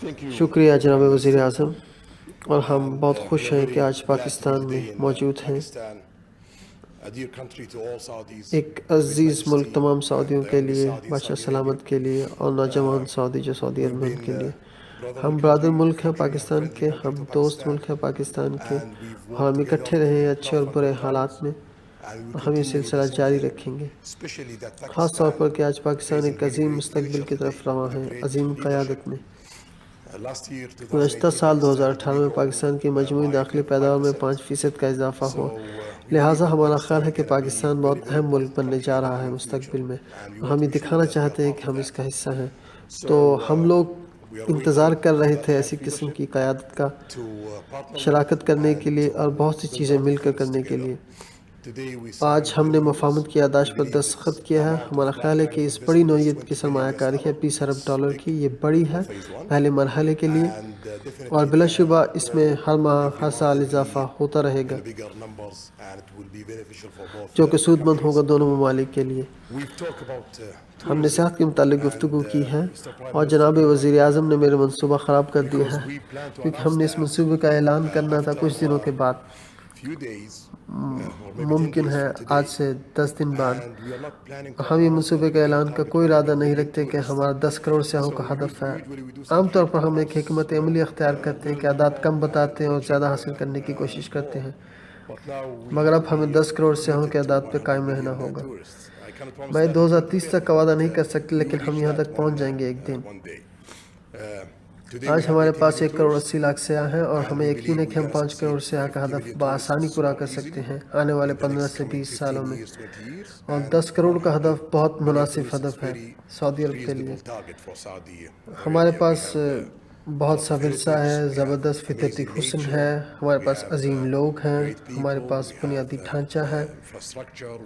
شکریہ جناب وزیر اعظم، اور ہم بہت خوش ہیں کہ آج پاکستان میں موجود ہیں، ایک عزیز ملک تمام سعودیوں کے لیے، بادشاہ سلامت کے لیے، اور نوجوان سعودی جو سعودی عرب میں ان کے لیے۔ ہم برادر ملک ہیں پاکستان کے، ہم دوست ملک ہیں پاکستان کے، اور ہم اکٹھے رہے ہیں اچھے اور برے حالات میں، اور ہم یہ سلسلہ جاری رکھیں گے، خاص طور پر کہ آج پاکستان ایک عظیم مستقبل کی طرف رواں ہے، عظیم قیادت میں۔ گزشتہ سال 2018 میں پاکستان کی مجموعی داخلی پیداوار میں 5% کا اضافہ ہوا، لہٰذا ہمارا خیال ہے کہ پاکستان بہت اہم ملک بننے جا رہا ہے مستقبل میں، اور ہم یہ دکھانا چاہتے ہیں کہ ہم اس کا حصہ ہیں۔ تو ہم لوگ انتظار کر رہے تھے ایسی قسم کی قیادت کا، شراکت کرنے کے لیے اور بہت سی چیزیں مل کر کرنے کے لیے۔ آج ہم نے مفاہمت کی یادداشت پر دستخط کیا ہے۔ ہمارا خیال ہے کہ اس بڑی نوعیت کی سرمایہ کاری ہے، $20 ارب کی، یہ بڑی ہے پہلے مرحلے کے لیے، اور بلا شبہ اس میں ہر ماہ ہر سال اضافہ ہوتا رہے گا، جو کہ سود مند ہوگا دونوں ممالک کے لیے۔ ہم نے صحت کے متعلق گفتگو کی ہے، اور جناب وزیر اعظم نے میرے منصوبہ خراب کر دیا ہے، کیونکہ ہم نے اس منصوبے کا اعلان کرنا تھا کچھ دنوں کے بعد، ممکن ہے آج سے 10 دن بعد۔ ہم یہ منصوبے کے اعلان کا کوئی ارادہ نہیں رکھتے کہ ہمارا 10 کروڑ سیاحوں کا ہدف ہے۔ عام طور پر ہم ایک حکمت عملی اختیار کرتے ہیں کہ اعداد کم بتاتے ہیں اور زیادہ حاصل کرنے کی کوشش کرتے ہیں، مگر اب ہمیں 10 کروڑ سیاحوں کے اعداد پہ قائم رہنا ہوگا۔ میں 2030 تک کا وعدہ نہیں کر سکتی، لیکن ہم یہاں تک پہنچ جائیں گے ایک دن۔ آج ہمارے پاس 1 کروڑ 80 لاکھ سیاح ہیں، اور ہمیں یقین ہے کہ ہم 5 کروڑ سیاح کا ہدف بآسانی پورا کر سکتے ہیں آنے والے 15 سے 20 سالوں میں، اور 10 کروڑ کا ہدف بہت مناسب ہدف ہے سعودی عرب کے لیے۔ ہمارے پاس بہت سا ورثہ ہے، زبردست فطرتی حسن ہے، ہمارے پاس عظیم لوگ ہیں، ہمارے پاس بنیادی ڈھانچہ ہے،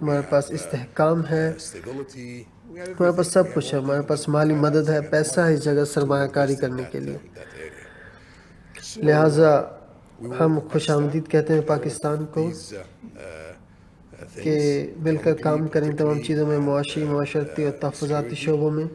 ہمارے پاس استحکام ہے، ہمارے پاس سب کچھ ہے، ہمارے پاس مالی مدد ہے، پیسہ ہے اس جگہ سرمایہ کاری کرنے کے لیے۔ لہٰذا ہم خوش آمدید کہتے ہیں پاکستان کو کہ مل کر کام کریں تمام چیزوں میں، معاشی، معاشرتی اور تحفظاتی شعبوں میں۔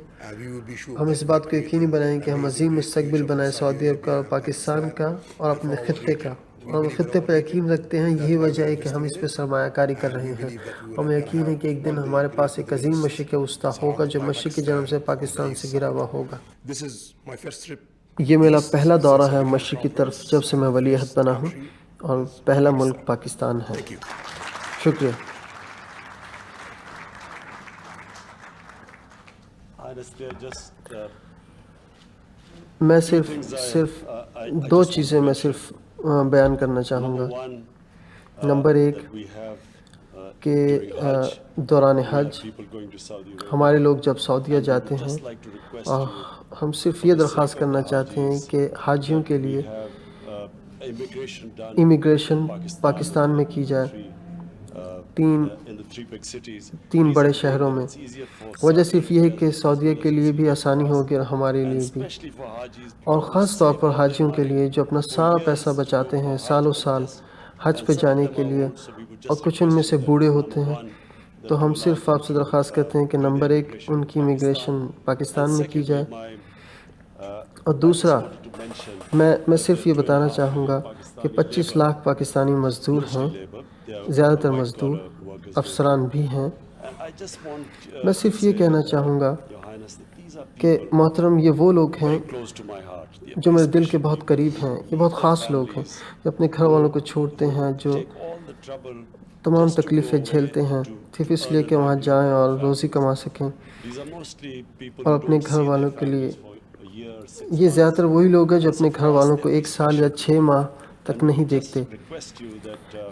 ہم اس بات کو یقینی بنائیں کہ ہم عظیم مستقبل بنائیں سعودی عرب کا اور پاکستان کا اور اپنے خطے کا، اور ہم خطے پر یقین رکھتے ہیں، یہی وجہ ہے کہ ہم اس پہ سرمایہ کاری کر رہے ہیں۔ ہمیں یقین ہے کہ ایک دن ہمارے پاس ایک عظیم مشرق وسطیٰ ہوگا جو مشرقی جنوب سے پاکستان سے گرا ہوا ہوگا۔ یہ میرا پہلا دورہ ہے مشرق کی طرف جب سے میں ولی عہد بنا ہوں، اور پہلا ملک پاکستان ہے۔ شکریہ۔ میں صرف 2 چیزیں میں صرف بیان کرنا چاہوں گا۔ نمبر 1 کہ دوران حج ہمارے لوگ جب سعودیہ جاتے ہیں، ہم صرف یہ درخواست کرنا چاہتے ہیں کہ حاجیوں کے لیے امیگریشن پاکستان میں کی جائے، 3 بڑے شہروں میں۔ وجہ صرف یہ ہے کہ سعودیہ کے لیے بھی آسانی ہوگی اور ہمارے لیے بھی، اور خاص طور پر حاجیوں کے لیے جو اپنا سارا پیسہ بچاتے ہیں سالوں سال حج پہ جانے کے لیے، اور کچھ ان میں سے بوڑھے ہوتے ہیں۔ تو ہم صرف آپ سے درخواست کرتے ہیں کہ نمبر 1 ان کی امیگریشن پاکستان میں کی جائے، اور دوسرا میں صرف یہ بتانا چاہوں گا کہ 25 لاکھ پاکستانی مزدور ہیں، زیادہ تر مزدور افسران بھی ہیں۔ میں صرف یہ کہنا چاہوں گا کہ محترم یہ وہ لوگ ہیں جو میرے دل کے بہت قریب ہیں، یہ بہت خاص لوگ ہیں جو اپنے گھر والوں کو چھوڑتے ہیں، جو تمام تکلیفیں جھیلتے ہیں صرف اس لیے کہ وہاں جائیں اور روزی کما سکیں، اور اپنے گھر والوں کے لیے۔ یہ زیادہ تر وہی لوگ ہیں جو اپنے گھر والوں کو 1 سال یا 6 ماہ تک نہیں دیکھتے،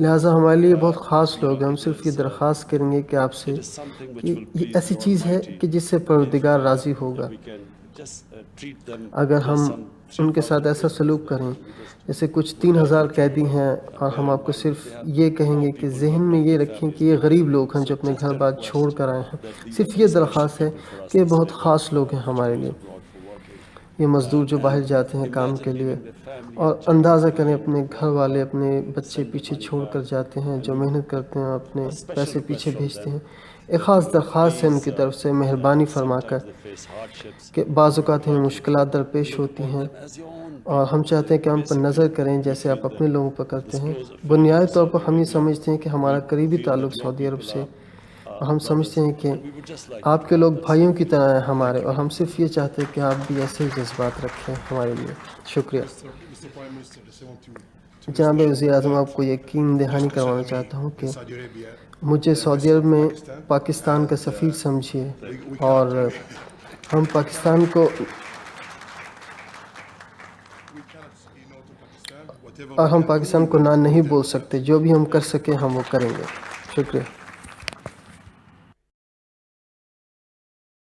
لہٰذا ہمارے لیے بہت خاص لوگ ہیں۔ ہم صرف یہ درخواست کریں گے کہ آپ سے کہ یہ ایسی چیز ہے کہ جس سے پروردگار راضی ہوگا۔ اگر ہم ان کے ساتھ ایسا سلوک کریں، جیسے کچھ 3000 قیدی ہیں، اور ہم آپ کو صرف یہ کہیں گے کہ ذہن میں یہ رکھیں کہ یہ غریب لوگ ہیں جو اپنے گھر بار چھوڑ کر آئے ہیں، صرف یہ درخواست ہے کہ یہ بہت خاص لوگ ہیں ہمارے لیے، یہ مزدور جو باہر جاتے ہیں کام کے لیے، اور اندازہ کریں اپنے گھر والے اپنے بچے پیچھے چھوڑ کر جاتے ہیں، جو محنت کرتے ہیں اپنے پیسے پیچھے بھیجتے ہیں۔ ایک خاص درخواست ہے ان کی طرف سے، مہربانی فرما کر کہ بعض اوقات ہمیں مشکلات درپیش ہوتی ہیں اور ہم چاہتے ہیں کہ ہم پر نظر کریں جیسے آپ اپنے لوگوں پر کرتے ہیں۔ بنیادی طور پر ہم یہ سمجھتے ہیں کہ ہمارا قریبی تعلق سعودی عرب سے، اور ہم سمجھتے ہیں کہ آپ کے لوگ بھائیوں کی طرح ہیں ہمارے، اور ہم صرف یہ چاہتے ہیں کہ آپ بھی ایسے ہی جذبات رکھیں ہمارے لیے۔ شکریہ۔ جناب وزیر اعظم، آپ کو یقین دہانی کروانا چاہتا ہوں کہ مجھے سعودی عرب میں پاکستان کا سفیر سمجھیے، اور ہم پاکستان کو نہ نہیں بول سکتے۔ جو بھی ہم کر سکیں ہم وہ کریں گے۔ شکریہ۔